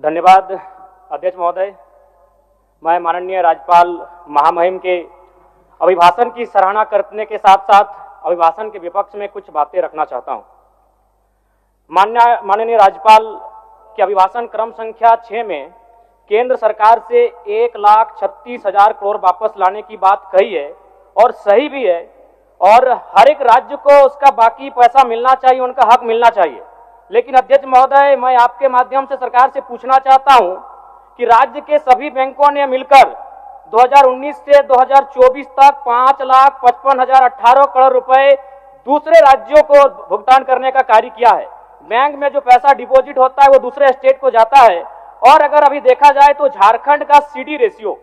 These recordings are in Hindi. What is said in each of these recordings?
धन्यवाद अध्यक्ष महोदय। मैं माननीय राज्यपाल महामहिम के अभिभाषण की सराहना करने के साथ साथ अभिभाषण के विपक्ष में कुछ बातें रखना चाहता हूं। माननीय राज्यपाल के अभिभाषण क्रम संख्या 6 में केंद्र सरकार से 1,36,000 करोड़ वापस लाने की बात कही है और सही भी है, और हर एक राज्य को उसका बाकी पैसा मिलना चाहिए, उनका हक मिलना चाहिए। लेकिन अध्यक्ष महोदय, मैं आपके माध्यम से सरकार से पूछना चाहता हूं कि राज्य के सभी बैंकों ने मिलकर 2019 से 2024 तक 5,55,018 करोड़ रुपए दूसरे राज्यों को भुगतान करने का कार्य किया है। बैंक में जो पैसा डिपॉजिट होता है वो दूसरे स्टेट को जाता है, और अगर अभी देखा जाए तो झारखंड का सीडी रेशियो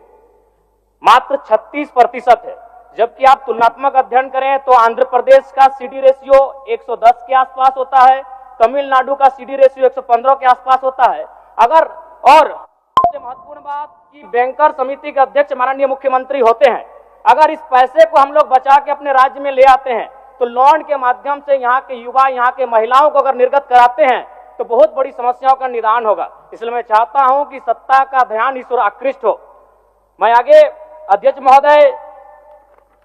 मात्र 36% है, जबकि आप तुलनात्मक अध्ययन करें तो आंध्र प्रदेश का सीडी रेशियो 110 के आसपास होता है, तमिलनाडु का सीडी रेशियो 115 के आसपास होता है। अगर और सबसे महत्वपूर्ण बात कि बैंकर समिति के अध्यक्ष माननीय मुख्यमंत्री होते हैं, अगर इस पैसे को हम लोग बचा के अपने राज्य में ले आते हैं तो लोन के माध्यम से यहाँ के युवा, यहाँ के महिलाओं को अगर निर्गत कराते हैं तो बहुत बड़ी समस्याओं का निदान होगा। इसलिए मैं चाहता हूं कि सत्ता का ध्यान इस ओर आकृष्ट हो। मैं आगे अध्यक्ष महोदय,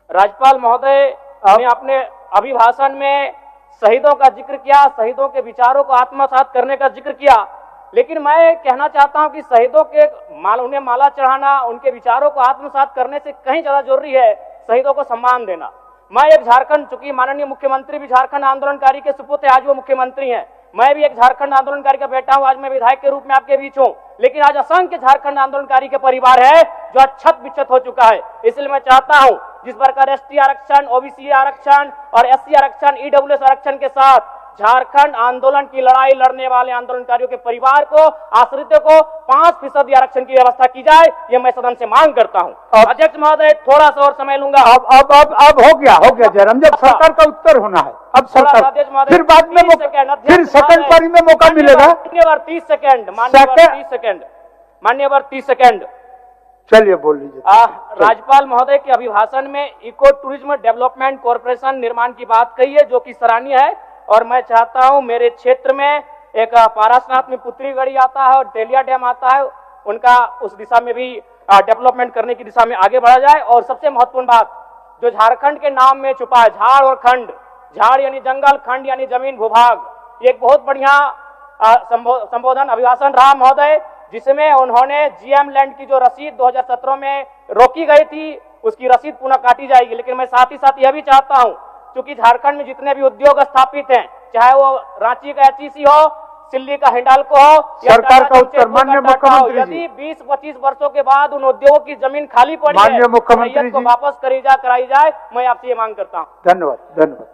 राज्यपाल महोदय ने अपने अभिभाषण में शहीदों का जिक्र किया, शहीदों के विचारों को आत्मसात करने का जिक्र किया, लेकिन मैं कहना चाहता हूं कि शहीदों के उन्हें माला चढ़ाना, उनके विचारों को आत्मसात करने से कहीं ज्यादा जरूरी है शहीदों को सम्मान देना। मैं एक झारखंड, चूंकि माननीय मुख्यमंत्री भी झारखंड आंदोलनकारी के सुपुत्र है, आज वो मुख्यमंत्री हैं, मैं भी एक झारखंड आंदोलनकारी का बेटा हूं, आज मैं विधायक के रूप में आपके बीच हूं, लेकिन आज असंख्य झारखंड आंदोलनकारी के परिवार है जो अक्षत विक्षत हो चुका है। इसलिए मैं चाहता हूं जिस प्रकार एसटी आरक्षण, ओबीसी आरक्षण और एससी आरक्षण, ईडब्ल्यूएस आरक्षण के साथ झारखंड आंदोलन की लड़ाई लड़ने वाले आंदोलनकारियों के परिवार को, आश्रितों को 5% आरक्षण की व्यवस्था की जाए, ये मैं सदन से मांग करता हूं। अध्यक्ष महोदय, थोड़ा सा और समय लूंगा। अब हो गया जयराम, जब सरकार का उत्तर होना है, अब सरकार फिर बाद में फिर सेकंड पारी में मौका मिलेगा। मान्यवर 30 सेकंड, मान्यवर 30 सेकंड। चलिए बोल लीजिए। राज्यपाल महोदय के अभिभाषण में इको टूरिज्म डेवलपमेंट कॉर्पोरेशन निर्माण की बात कही है, जो कि सराहनीय है, और मैं चाहता हूं मेरे क्षेत्र में एक पारासनाथ में पुत्री गढ़ी आता है और तेलिया डैम आता है, उनका उस दिशा में भी डेवलपमेंट करने की दिशा में आगे बढ़ा जाए। और सबसे महत्वपूर्ण बात जो झारखंड के नाम में छुपा है, झाड़ और खंड, झाड़ यानी जंगल, खंड यानी जमीन भूभाग, ये एक बहुत बढ़िया संबोधन अभिभाषण रहा महोदय, जिसमें उन्होंने जीएम लैंड की जो रसीद 2017 में रोकी गई थी उसकी रसीद पुनः काटी जाएगी। लेकिन मैं साथ ही साथ यह भी चाहता हूं, क्योंकि झारखंड में जितने भी उद्योग स्थापित हैं, चाहे वो रांची का एचईसी हो, सिल्ली का हिंडाल्को हो, सरकार का उत्तर माननीय मुख्यमंत्री जी, यदि 20-25 वर्षों के बाद उन उद्योगों की जमीन खाली पड़ी है, माननीय मुख्यमंत्री को वापस कराई जाए, मैं आपसे ये मांग करता हूँ। धन्यवाद।